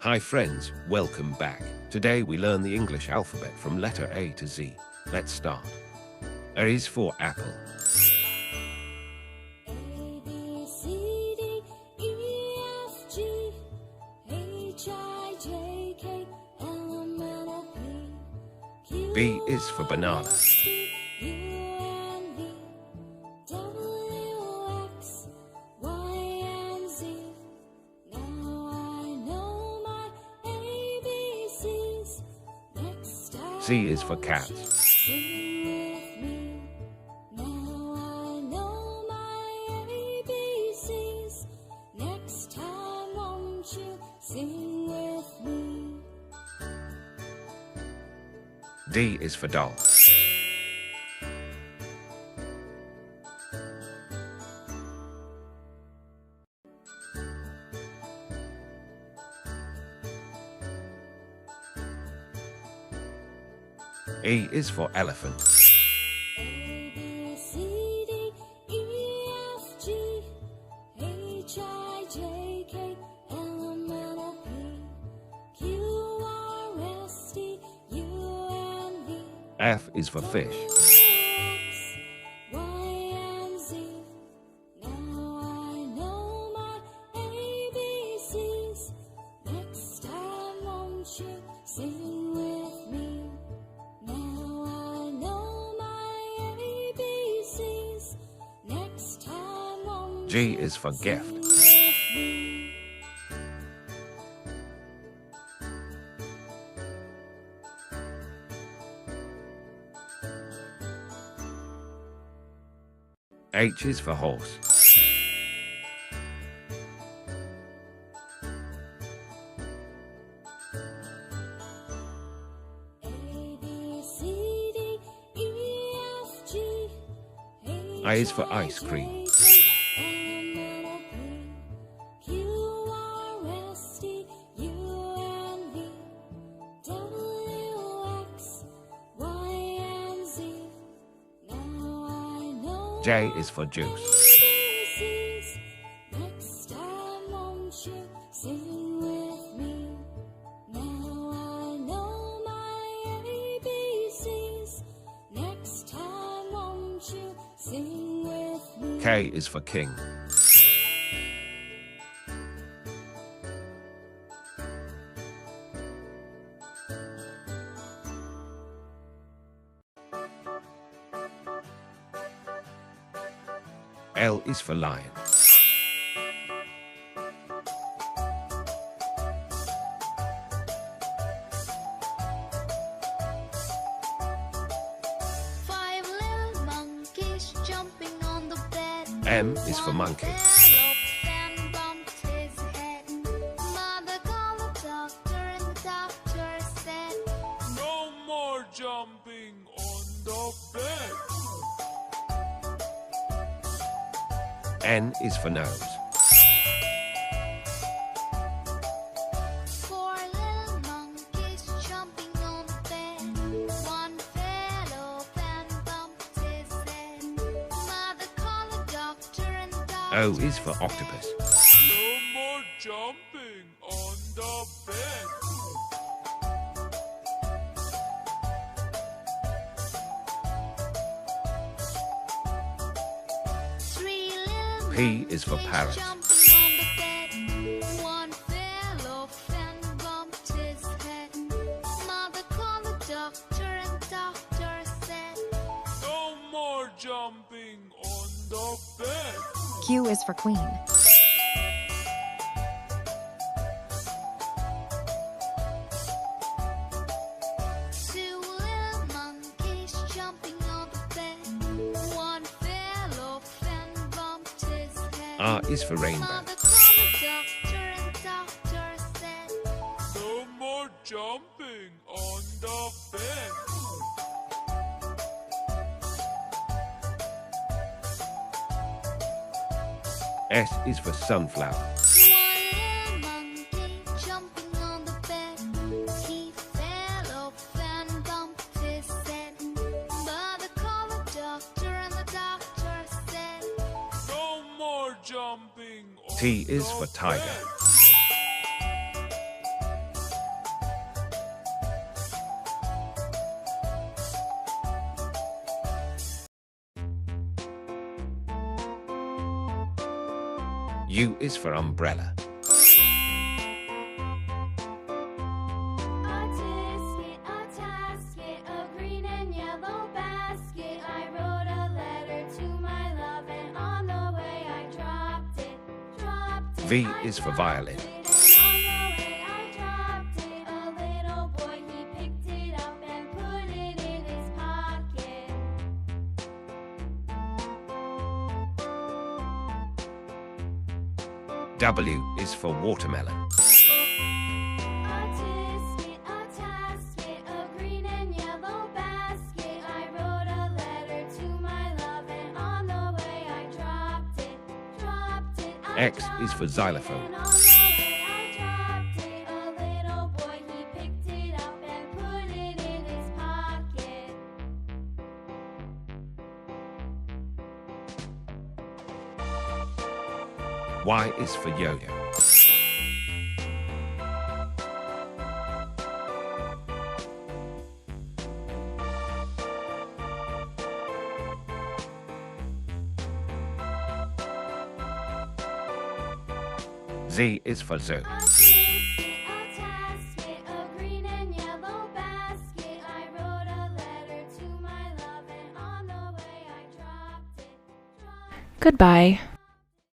Hi friends, welcome back. Today we learn the English alphabet from letter A to Z. Let's start. A is for apple. A, B, C, D, E, F, G, H, I, J, K, L, M, N, O, P, Q, B is for banana. R, S, T, U, and V, W, X, Y, and Z. Now I know my ABCs. Next time C is for won't cat. you sing with me? Now I know my ABCs. Next time won't you sing with me? D is for doll. E is for elephant. A, B, C, D, E, F, G, H, I, J, K, L, M, N, O, P, Q, R, S, T, U, and V, F is for fish. W, X, Y, and Z. Now I know my ABCs. Next time won't you sing with me? Now I know my ABCs. Next time won't G you is for sing gift. with me? H is for horse. A, B, C, D, E, F, G, H, I is for ice cream. J, K, L, M, N, O, P, Q, R, S, T, U, and V, W, X, Y, and Z. Now I know J is for juice. ABCs. Next time won't you sing with me? Now I know my ABCs. Next time won't you sing with me? K is for king. L is for lion. Five little monkeys jumping on the bed. M is for monkey. Fell off and bumped his head. Mother called the doctor and the doctor said, No more jumping on the bed. N is for nose. four little monkeys jumping on the bed. One fell off and bumped his head. Mother called the doctor and the doctor O is for octopus. No more jumping on the bed. Three little P is for monkeys parrot. jumping on the bed. One fell off and bumped his head. Mother called the doctor and the doctor said, No more jumping on the bed. Q is for queen. two little monkeys jumping on the bed. One fell off and bumped his head. R is for rainbow. Mother called the doctor and the doctor said, No more jumping on the bed. S is for sunflower. one little monkey jumping on the bed. He fell off and bumped his head. Mother called the doctor and the doctor said, No more jumping on T is the for tiger. bed. U is for umbrella. A tisket, a tasket, a green and yellow basket. I wrote a letter to my love, and on the way I dropped it. V is for violin. And on the way I dropped it. A little boy, he picked it up and put it in his pocket. W is for watermelon. A tisket, a tasket, a green and yellow basket. I wrote a letter to my love, and on the way I dropped it. X is for xylophone. And on the way I dropped it. A little boy, he picked it up and put it in his pocket. Y is for yo-yo. Z is for zoo. A tisket, a tasket, a green and yellow basket. I wrote a letter to my love, and on the way I dropped it. Goodbye.